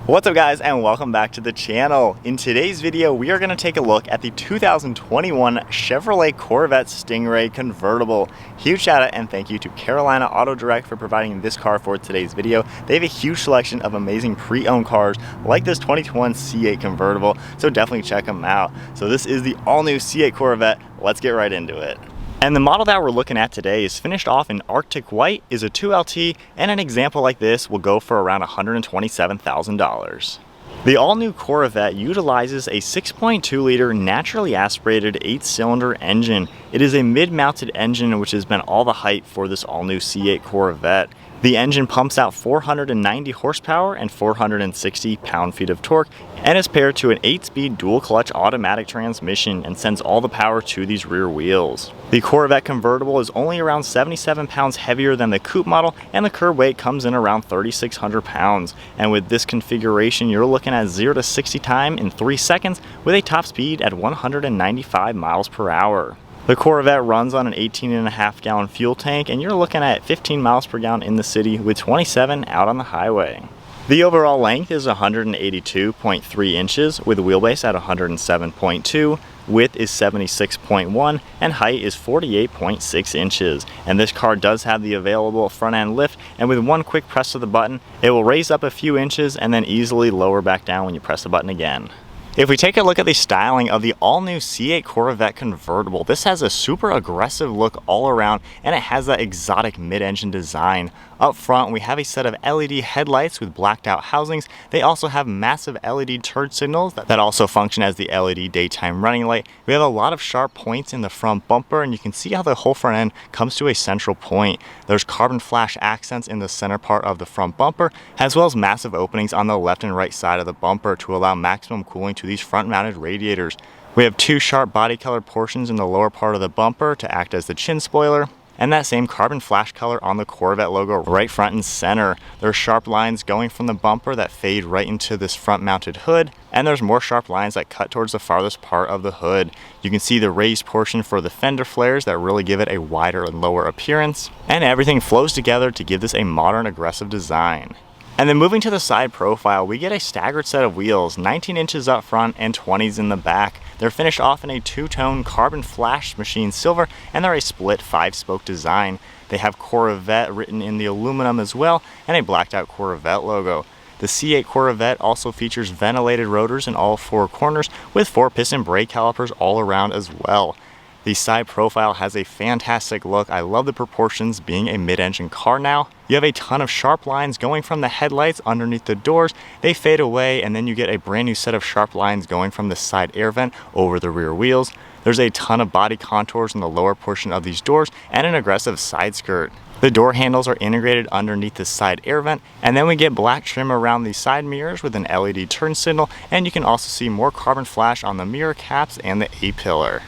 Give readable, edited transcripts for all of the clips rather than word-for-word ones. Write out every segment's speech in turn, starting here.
What's up guys, and welcome back to the channel. In today's video we are going to take a look at the 2021 Chevrolet Corvette Stingray Convertible. Huge shout out and thank you to Carolina Auto Direct for providing this car for today's video. They have a huge selection of amazing pre-owned cars like this 2021 C8 Convertible, so definitely check them out. So this is the all-new C8 Corvette. Let's get right into it. And the model that we're looking at today is finished off in Arctic White, is a 2LT, and an example like this will go for around $127,000. The all-new Corvette utilizes a 6.2 liter naturally aspirated 8-cylinder engine. It is a mid-mounted engine which has been all the hype for this all-new C8 Corvette. The engine pumps out 490 horsepower and 460 pound-feet of torque, and is paired to an 8-speed dual-clutch automatic transmission and sends all the power to these rear wheels. The Corvette Convertible is only around 77 pounds heavier than the coupe model, and the curb weight comes in around 3,600 pounds. And with this configuration, you're looking at 0 to 60 time in 3 seconds with a top speed at 195 miles per hour. The Corvette runs on an 18.5 gallon fuel tank, and you're looking at 15 miles per gallon in the city with 27 out on the highway. The overall length is 182.3 inches with a wheelbase at 107.2, width is 76.1, and height is 48.6 inches. And this car does have the available front end lift, and with one quick press of the button, it will raise up a few inches and then easily lower back down when you press the button again. If we take a look at the styling of the all-new C8 Corvette Convertible, this has a super aggressive look all around, and it has that exotic mid-engine design. Up front, we have a set of LED headlights with blacked out housings. They also have massive LED turn signals that also function as the LED daytime running light. We have a lot of sharp points in the front bumper, and you can see how the whole front end comes to a central point. There's carbon flash accents in the center part of the front bumper, as well as massive openings on the left and right side of the bumper to allow maximum cooling to these front-mounted radiators. We have two sharp body-colored portions in the lower part of the bumper to act as the chin spoiler, and that same carbon flash color on the Corvette logo right front and center. There are sharp lines going from the bumper that fade right into this front-mounted hood, and there's more sharp lines that cut towards the farthest part of the hood. You can see the raised portion for the fender flares that really give it a wider and lower appearance, and everything flows together to give this a modern, aggressive design. And then moving to the side profile, we get a staggered set of wheels, 19 inches up front and 20s in the back. They're finished off in a two-tone carbon flash machined silver, and they're a split 5-spoke design. They have Corvette written in the aluminum as well, and a blacked out Corvette logo. The C8 Corvette also features ventilated rotors in all 4 corners with 4-piston brake calipers all around as well. The side profile has a fantastic look. I love the proportions being a mid-engine car now. You have a ton of sharp lines going from the headlights underneath the doors. They fade away, and then you get a brand new set of sharp lines going from the side air vent over the rear wheels. There's a ton of body contours in the lower portion of these doors and an aggressive side skirt. The door handles are integrated underneath the side air vent, and then we get black trim around the side mirrors with an LED turn signal, and you can also see more carbon flash on the mirror caps and the A-pillar.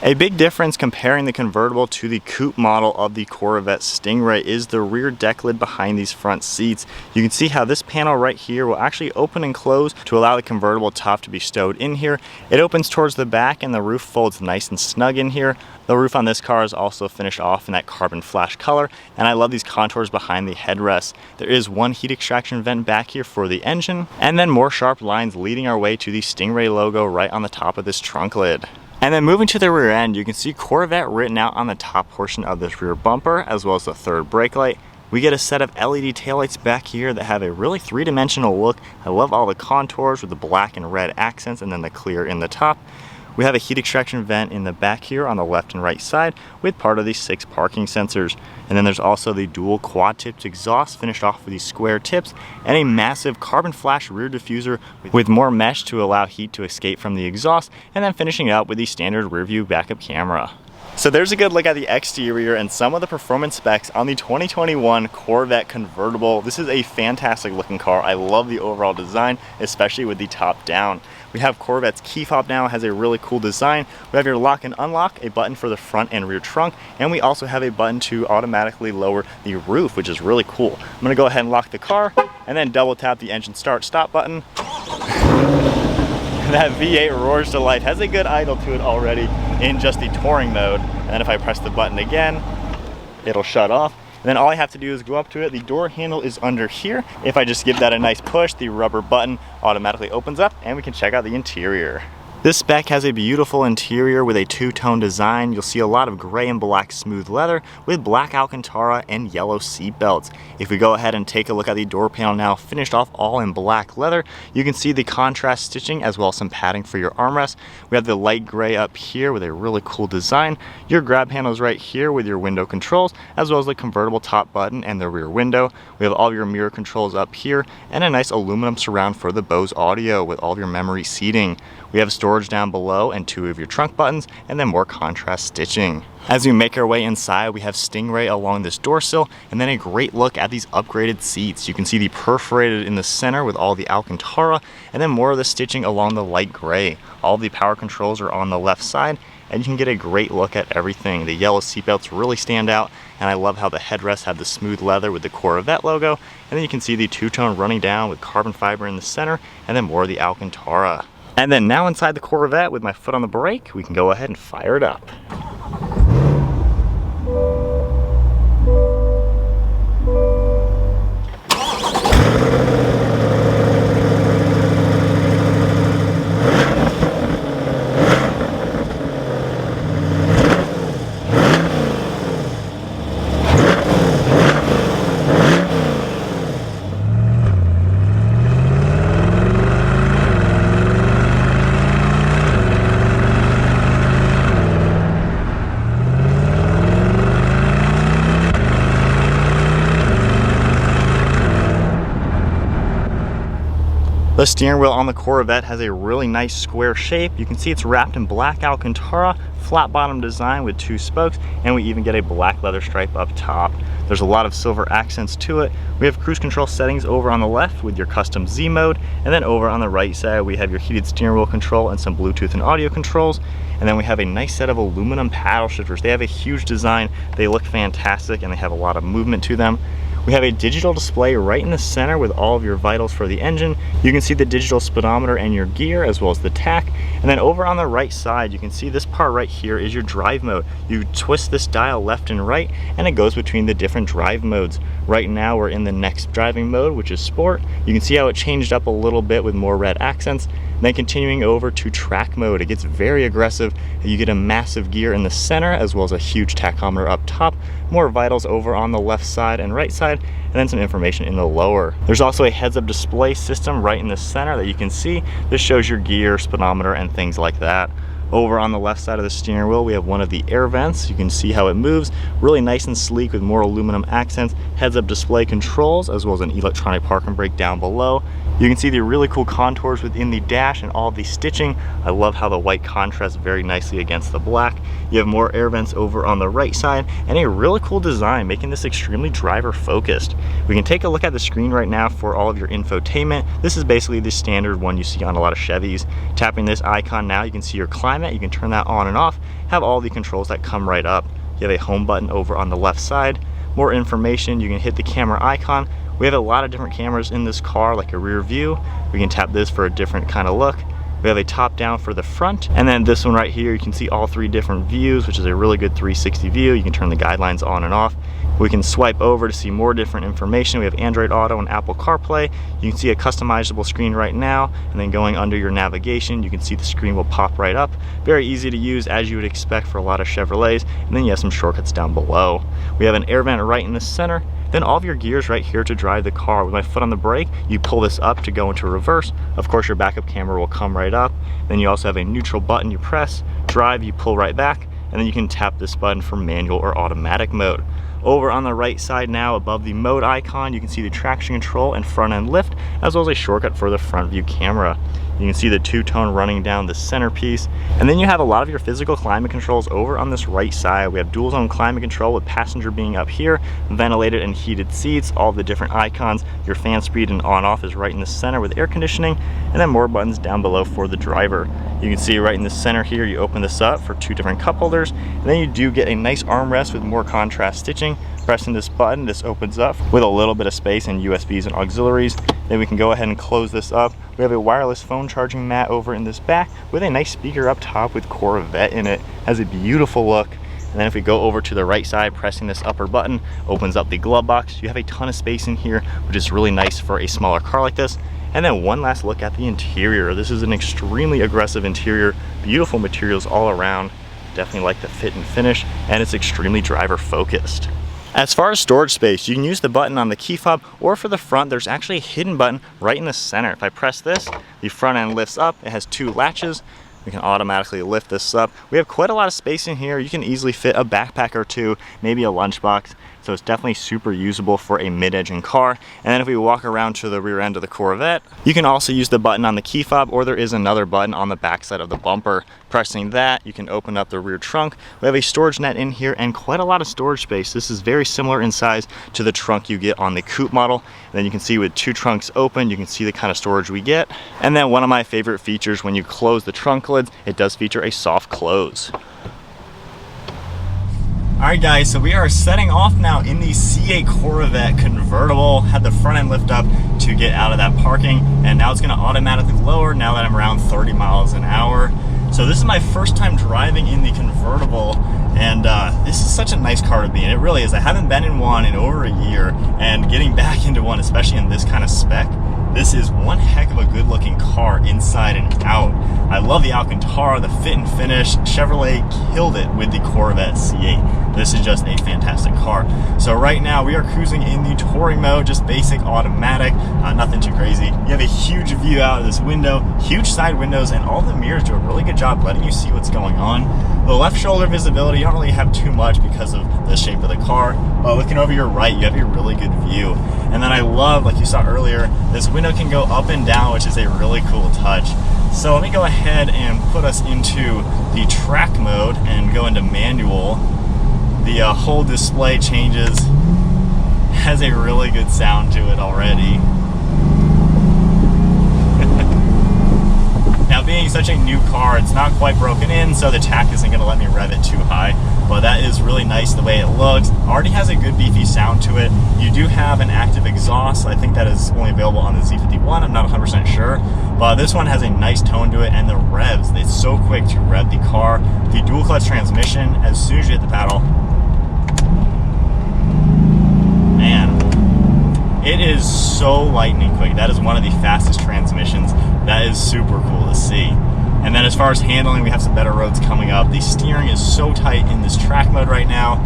A big difference comparing the convertible to the coupe model of the Corvette Stingray is the rear deck lid behind these front seats. You can see how this panel right here will actually open and close to allow the convertible top to be stowed in here. It opens towards the back, and the roof folds nice and snug in here. The roof on this car is also finished off in that carbon flash color, and I love these contours behind the headrest. There is one heat extraction vent back here for the engine, and then more sharp lines leading our way to the Stingray logo right on the top of this trunk lid. And then moving to the rear end, you can see Corvette written out on the top portion of this rear bumper, as well as the third brake light. We get a set of LED taillights back here that have a really three-dimensional look. I love all the contours with the black and red accents and then the clear in the top. We have a heat extraction vent in the back here on the left and right side with part of these 6 parking sensors. And then there's also the dual quad-tipped exhaust finished off with these square tips, and a massive carbon flash rear diffuser with more mesh to allow heat to escape from the exhaust, and then finishing out with the standard rear view backup camera. So there's a good look at the exterior and some of the performance specs on the 2021 Corvette Convertible. This is a fantastic looking car. I love the overall design, especially with the top down. We have Corvette's key fob now, has a really cool design. We have your lock and unlock, a button for the front and rear trunk, and we also have a button to automatically lower the roof, which is really cool. I'm gonna go ahead and lock the car and then double tap the engine start stop button. That V8 roars to life, has a good idle to it already in just the touring mode. And then if I press the button again, it'll shut off. And then all I have to do is go up to it. The door handle is under here. If I just give that a nice push, the rubber button automatically opens up and we can check out the interior. This spec has a beautiful interior with a two-tone design. You'll see a lot of gray and black smooth leather with black Alcantara and yellow seat belts. If we go ahead and take a look at the door panel now, finished off all in black leather, you can see the contrast stitching as well as some padding for your armrest. We have the light gray up here with a really cool design. Your grab handles right here with your window controls, as well as the convertible top button and the rear window. We have all of your mirror controls up here and a nice aluminum surround for the Bose audio with all of your memory seating. We have storage down below and 2 of your trunk buttons, and then more contrast stitching. As we make our way inside, we have Stingray along this door sill, and then a great look at these upgraded seats. You can see the perforated in the center with all the Alcantara, and then more of the stitching along the light gray. All of the power controls are on the left side, and you can get a great look at everything. The yellow seatbelts really stand out, and I love how the headrests have the smooth leather with the Corvette logo, and then you can see the two-tone running down with carbon fiber in the center, and then more of the Alcantara. And then now inside the Corvette with my foot on the brake, we can go ahead and fire it up. The steering wheel on the Corvette has a really nice square shape. You can see it's wrapped in black Alcantara, flat bottom design with 2 spokes, and we even get a black leather stripe up top. There's a lot of silver accents to it. We have cruise control settings over on the left with your custom Z mode, and then over on the right side we have your heated steering wheel control and some Bluetooth and audio controls. And then we have a nice set of aluminum paddle shifters. They have a huge design, they look fantastic, and they have a lot of movement to them. We have a digital display right in the center with all of your vitals for the engine. You can see the digital speedometer and your gear as well as the tach. And then over on the right side, you can see this part right here is your drive mode. You twist this dial left and right and it goes between the different drive modes. Right now we're in the next driving mode, which is sport. You can see how it changed up a little bit with more red accents. And then continuing over to track mode, it gets very aggressive. You get a massive gear in the center as well as a huge tachometer up top, more vitals over on the left side and right side, and then some information in the lower. There's also a heads-up display system right in the center that you can see. This shows your gear, speedometer, and things like that. Over on the left side of the steering wheel, we have one of the air vents. You can see how it moves, really nice and sleek with more aluminum accents, heads-up display controls, as well as an electronic park and brake down below. You can see the really cool contours within the dash and all the stitching. I love how the white contrasts very nicely against the black. You have more air vents over on the right side and a really cool design, making this extremely driver focused. We can take a look at the screen right now for all of your infotainment. This is basically the standard one you see on a lot of Chevys. Tapping this icon now, you can see your climate. You can turn that on and off, have all the controls that come right up. You have a home button over on the left side. More information, you can hit the camera icon. We have a lot of different cameras in this car, like a rear view. We can tap this for a different kind of look. We have a top down for the front, and then this one right here, you can see all 3 different views, which is a really good 360 view. You can turn the guidelines on and off. We can swipe over to see more different information. We have Android Auto and Apple CarPlay. You can see a customizable screen right now, and then going under your navigation, you can see the screen will pop right up. Very easy to use, as you would expect for a lot of Chevrolets, and then you have some shortcuts down below. We have an air vent right in the center. Then all of your gears right here to drive the car. With my foot on the brake, you pull this up to go into reverse. Of course, your backup camera will come right up. Then you also have a neutral button you press, drive, you pull right back, and then you can tap this button for manual or automatic mode. Over on the right side now, above the mode icon, you can see the traction control and front end lift, as well as a shortcut for the front view camera. You can see the two-tone running down the centerpiece. And then you have a lot of your physical climate controls over on this right side. We have dual zone climate control with passenger being up here, ventilated and heated seats, all the different icons. Your fan speed and on-off is right in the center with air conditioning, and then more buttons down below for the driver. You can see right in the center here, you open this up for 2 different cup holders, and then you do get a nice armrest with more contrast stitching. Pressing this button, this opens up with a little bit of space and USBs and auxiliaries. Then we can go ahead and close this up. We have a wireless phone charging mat over in this back with a nice speaker up top with Corvette in it. Has a beautiful look. And then if we go over to the right side, pressing this upper button opens up the glove box. You have a ton of space in here, which is really nice for a smaller car like this. And then one last look at the interior. This is an extremely aggressive interior, beautiful materials all around. Definitely like the fit and finish, and it's extremely driver focused. As far as storage space, you can use the button on the key fob, or for the front, there's actually a hidden button right in the center. If I press this, the front end lifts up. It has 2 latches. We can automatically lift this up. We have quite a lot of space in here. You can easily fit a backpack or 2, maybe a lunchbox. So it's definitely super usable for a mid-engine car. And then if we walk around to the rear end of the Corvette, you can also use the button on the key fob, or there is another button on the back side of the bumper. Pressing that, you can open up the rear trunk. We have a storage net in here and quite a lot of storage space. This is very similar in size to the trunk you get on the coupe model. And then you can see with 2 trunks open, you can see the kind of storage we get. And then one of my favorite features, when you close the trunk lids, it does feature a soft close. Alright guys, so we are setting off now in the C8 Corvette Convertible. Had the front end lift up to get out of that parking, and now it's going to automatically lower now that I'm around 30 miles an hour. So this is my first time driving in the convertible, and this is such a nice car to be in. It really is. I haven't been in one in over a year, and getting back into one, especially in this kind of spec, this is one heck of a good looking car inside and out. I love the Alcantara, the fit and finish. Chevrolet killed it with the Corvette C8. This is just a fantastic car. So right now we are cruising in the touring mode, just basic automatic, nothing too crazy. You have a huge view out of this window, huge side windows, and all the mirrors do a really good job letting you see what's going on. The left shoulder visibility, you don't really have too much because of the shape of the car, but looking over your right, you have a really good view. And then I love, like you saw earlier, this window can go up and down, which is a really cool touch. So let me go ahead and put us into the track mode and go into manual. The whole display changes, has a really good sound to it already. Now being such a new car, it's not quite broken in, so the tach isn't going to let me rev it too high. But that is really nice the way it looks. Already has a good beefy sound to it. You do have an active exhaust. I think that is only available on the Z51. I'm not 100% sure. But this one has a nice tone to it, and the revs, it's so quick to rev the car. The dual clutch transmission, as soon as you hit the pedal, man, it is so lightning quick. That is one of the fastest transmissions. That is super cool to see. And then as far as handling, we have some better roads coming up. The steering is so tight in this track mode right now.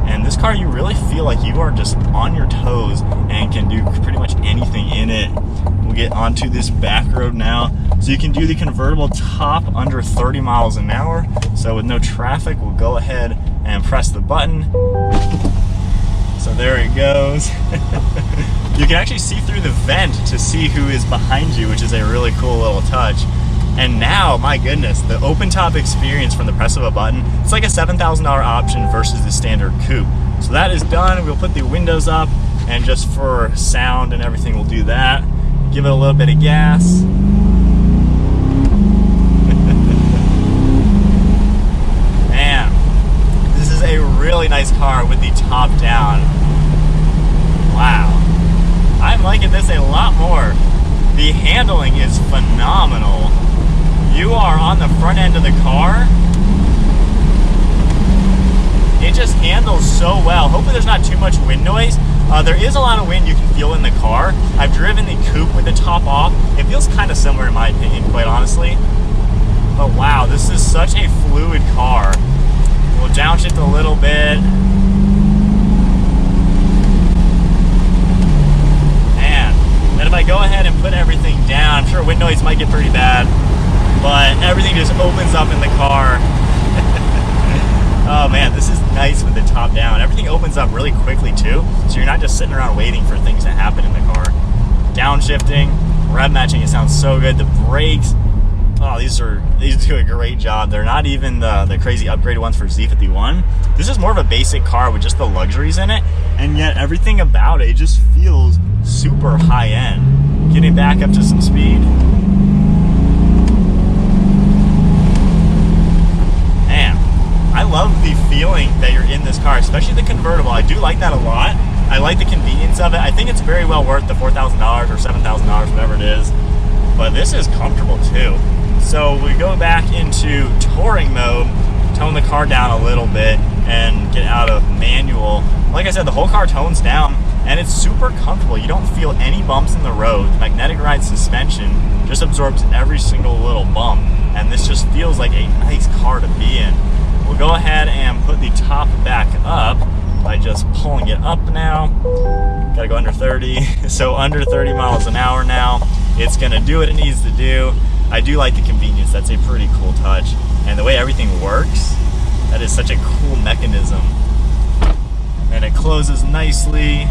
And this car, you really feel like you are just on your toes and can do pretty much anything in it. We'll get onto this back road now. So you can do the convertible top under 30 miles an hour. So with no traffic, we'll go ahead and press the button. So there it goes. You can actually see through the vent to see who is behind you, which is a really cool little touch. And now, my goodness, the open top experience from the press of a button, it's like a $7,000 option versus the standard coupe. So that is done. We'll put the windows up, and just for sound and everything, we'll do that. Give it a little bit of gas. Man, this is a really nice car with the top down. Wow. I'm liking this a lot more. The handling is phenomenal. You are on the front end of the car. It just handles so well. Hopefully there's not too much wind noise. There is a lot of wind you can feel in the car. I've driven the coupe with the top off. It feels kind of similar in my opinion, quite honestly. But wow, this is such a fluid car. We'll downshift a little bit. And if I go ahead and put everything down, I'm sure wind noise might get pretty bad, but everything just opens up in the car. Oh man, this is nice with the top down. Everything opens up really quickly too, so you're not just sitting around waiting for things to happen in the car. Downshifting, rev matching, it sounds so good. The brakes, oh, these do a great job. They're not even the crazy upgraded ones for Z51. This is more of a basic car with just the luxuries in it, and yet everything about it just feels super high end. Getting back up to some speed. Man, I love the feeling that you're in this car, especially the convertible. I do like that a lot. I like the convenience of it. I think it's very well worth the $4,000 or $7,000, whatever it is. But this is comfortable too. So we go back into touring mode. tone the car down a little bit and get out of manual, like I said, the whole car tones down and it's super comfortable. You don't feel any bumps in the road. The magnetic ride suspension just absorbs every single little bump, and this just feels like a nice car to be in. We'll go ahead and put the top back up by just pulling it up now. Gotta go under 30, so under 30 miles an hour now. It's gonna do what it needs to do. I do like the convenience. That's a pretty cool touch. And the way everything works, that is such a cool mechanism. And it closes nicely.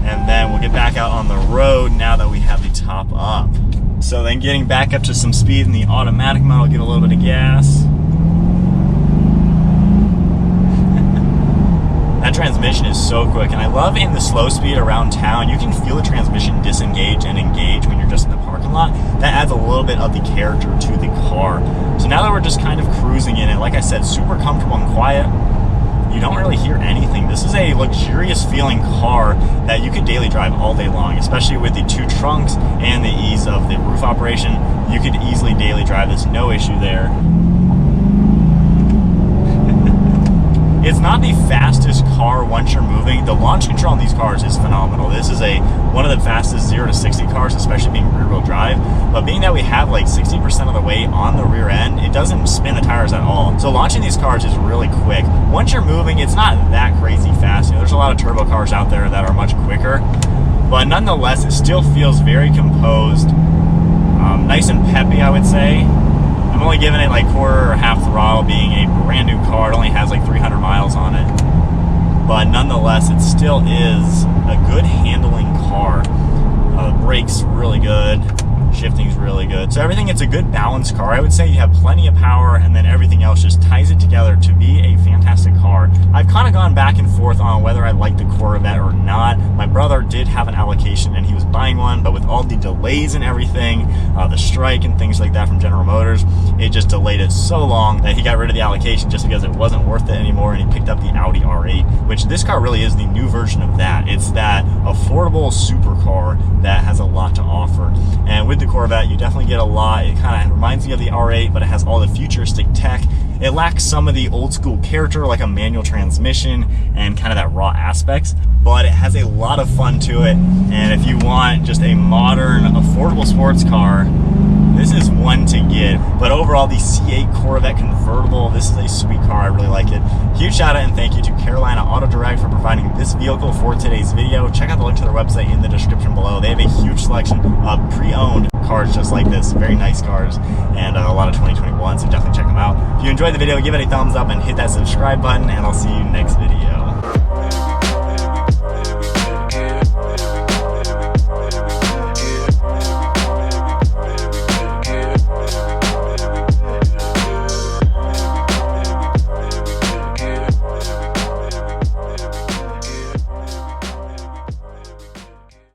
And then we'll get back out on the road now that we have the top up. So then getting back up to some speed in the automatic mode, get a little bit of gas. That transmission is so quick, and I love in the slow speed around town, you can feel the transmission disengage and engage when you're just in the parking lot. That adds a little bit of the character to the car. So now that we're just kind of cruising in it, like I said, super comfortable and quiet, you don't really hear anything. This is a luxurious feeling car that you could daily drive all day long, especially with the 2 trunks and the ease of the roof operation. You could easily daily drive this, no issue there. It's not the fastest car once you're moving. The launch control on these cars is phenomenal. This is one of the fastest 0 to 60 cars, especially being rear-wheel drive. But being that we have like 60% of the weight on the rear end, it doesn't spin the tires at all. So launching these cars is really quick. Once you're moving, it's not that crazy fast. You know, there's a lot of turbo cars out there that are much quicker. But nonetheless, it still feels very composed. Nice and peppy, I would say. I'm only giving it like quarter or half throttle, being a brand new car. It only has like 300 miles on it. But nonetheless, it still is a good handling car. Brakes really good. Shifting's really good. So everything, it's a good balanced car. I would say you have plenty of power, and then everything else just ties it together to be a fantastic car. I've kind of gone back and forth on whether I like the Corvette or not. My brother did have an allocation and he was buying one, but with all the delays and everything, the strike and things like that from General Motors, it just delayed it so long that he got rid of the allocation just because it wasn't worth it anymore, and he picked up the Audi R8, which this car really is the new version of that. It's that affordable supercar that has a lot to offer. And with the Corvette, you definitely get a lot. It kind of reminds me of the R8, but it has all the futuristic tech. It lacks some of the old school character, like a manual transmission and kind of that raw aspects, but it has a lot of fun to it. And if you want just a modern, affordable sports car, this is one to get. But overall, the C8 Corvette Convertible, this is a sweet car. I really like it. Huge shout out and thank you to Carolina Auto Direct for providing this vehicle for today's video. Check out the link to their website in the description below. They have a huge selection of pre-owned cars just like this. Very nice cars, and a lot of 2021, so definitely check them out. If you enjoyed the video, give it a thumbs up and hit that subscribe button, and I'll see you next video.